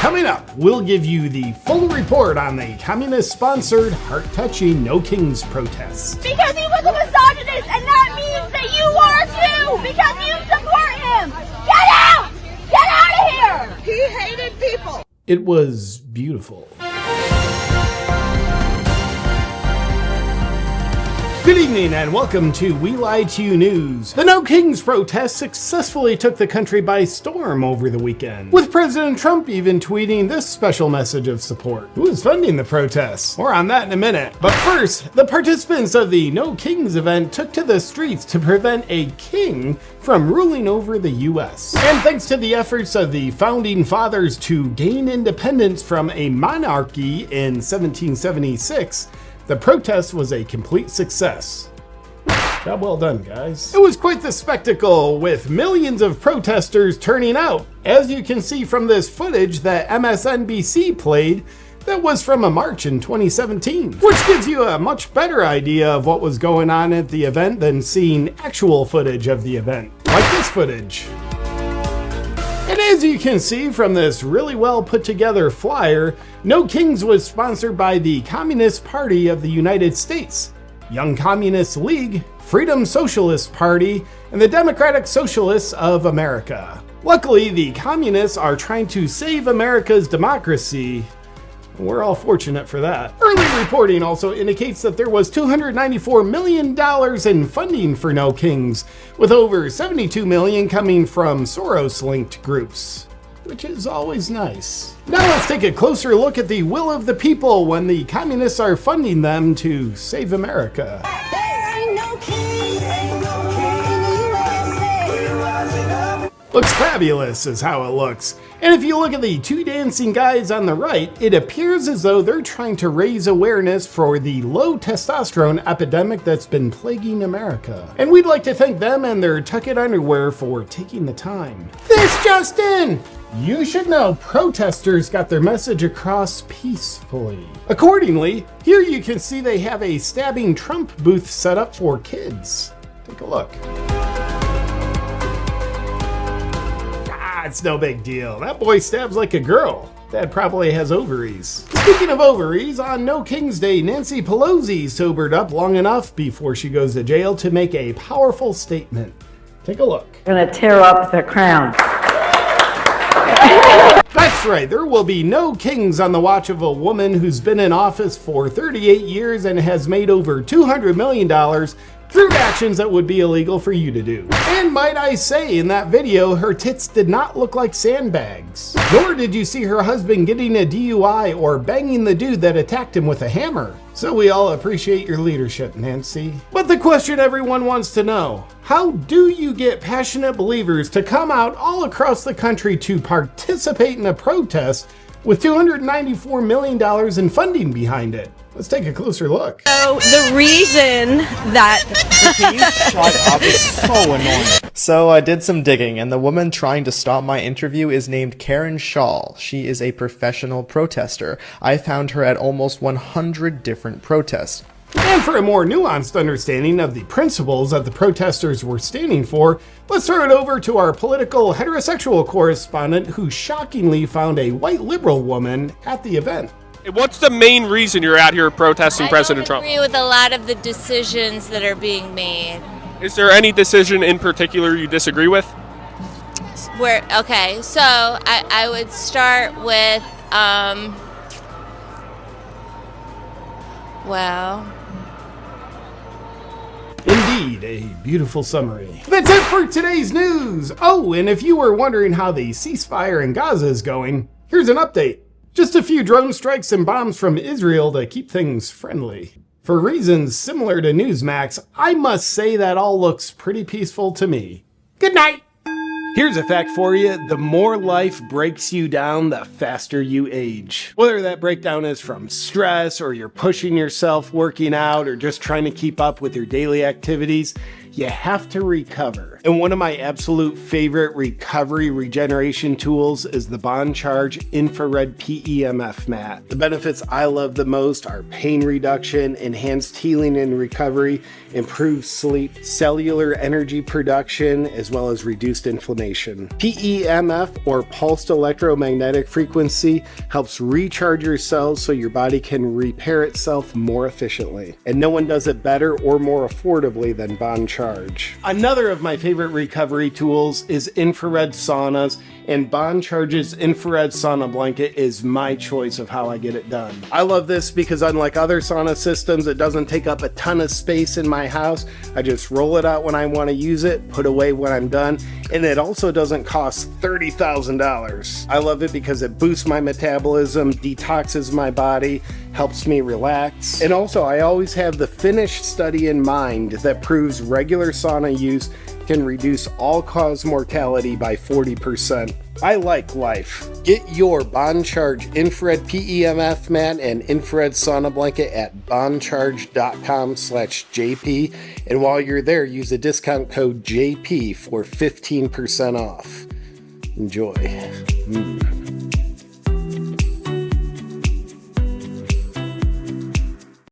Coming up, we'll give you the full report on the communist-sponsored, heart-touching No Kings protests. Because he was a misogynist, and that means that you are too, because you support him. Get out! Get out of here! He hated people. It was beautiful. Good evening and welcome to We Lie to You News. The No Kings protest successfully took the country by storm over the weekend, with President Trump even tweeting this special message of support. Who is funding the protests? More on that in a minute. But first, the participants of the No Kings event took to the streets to prevent a king from ruling over the US. And thanks to the efforts of the founding fathers to gain independence from a monarchy in 1776, the protest was a complete success. Job well done, guys. It was quite the spectacle, with millions of protesters turning out, as you can see from this footage that MSNBC played that was from a march in 2017, which gives you a much better idea of what was going on at the event than seeing actual footage of the event, like this footage. And as you can see from this really well put together flyer, No Kings was sponsored by the Communist Party of the United States, Young Communist League, Freedom Socialist Party, and the Democratic Socialists of America. Luckily, the communists are trying to save America's democracy. We're all fortunate for that. Early reporting also indicates that there was $294 million in funding for No Kings, with over $72 million coming from Soros-linked groups, which is always nice. Now let's take a closer look at the will of the people when the communists are funding them to save America. Looks fabulous is how it looks. And if you look at the two dancing guys on the right, it appears as though they're trying to raise awareness for the low testosterone epidemic that's been plaguing America. And we'd like to thank them and their tuck-it underwear for taking the time. This just in! You should know protesters got their message across peacefully. Accordingly, here you can see they have a stabbing Trump booth set up for kids. Take a look. It's no big deal. That boy stabs like a girl. Dad probably has ovaries. Speaking of ovaries, on No Kings Day, Nancy Pelosi sobered up long enough before she goes to jail to make a powerful statement. Take a look. We're gonna tear up the crown. That's right, there will be no kings on the watch of a woman who's been in office for 38 years and has made over $200 million through actions that would be illegal for you to do. And might I say, in that video, her tits did not look like sandbags. Nor did you see her husband getting a DUI or banging the dude that attacked him with a hammer. So we all appreciate your leadership, Nancy. But the question everyone wants to know, how do you get passionate believers to come out all across the country to participate in a protest with $294 million in funding behind it? Let's take a closer look. So the reason that... Can you shut up? It's so annoying. So I did some digging, and the woman trying to stop my interview is named Karen Shaw. She is a professional protester. I found her at almost 100 different protests. And for a more nuanced understanding of the principles that the protesters were standing for, let's turn it over to our political heterosexual correspondent who shockingly found a white liberal woman at the event. What's the main reason you're out here protesting President Trump? I agree with a lot of the decisions that are being made. Is there any decision in particular you disagree with? Okay, so I would start with, well... Indeed, a beautiful summary. That's it for today's news! Oh, and if you were wondering how the ceasefire in Gaza is going, here's an update. Just a few drone strikes and bombs from Israel to keep things friendly. For reasons similar to Newsmax, I must say that all looks pretty peaceful to me. Good night! Here's a fact for you, the more life breaks you down, the faster you age. Whether that breakdown is from stress, or you're pushing yourself working out, or just trying to keep up with your daily activities, you have to recover. And one of my absolute favorite recovery regeneration tools is the Bond Charge Infrared PEMF mat. The benefits I love the most are pain reduction, enhanced healing and recovery, improved sleep, cellular energy production, as well as reduced inflammation. PEMF, or pulsed electromagnetic frequency, helps recharge your cells so your body can repair itself more efficiently. And no one does it better or more affordably than Bond Charge. Another of my favorite recovery tools is infrared saunas, and Bond Charge's infrared sauna blanket is my choice of how I get it done. I love this because unlike other sauna systems, it doesn't take up a ton of space in my house. I just roll it out when I want to use it, put away when I'm done, and it also doesn't cost $30,000. I love it because it boosts my metabolism, detoxes my body, helps me relax, and also I always have the Finnish study in mind that proves regular sauna use can reduce all-cause mortality by 40%. I like life. Get your Bond Charge infrared PEMF mat and infrared sauna blanket at bondcharge.com/JP, and while you're there, use the discount code JP for 15% off. Enjoy.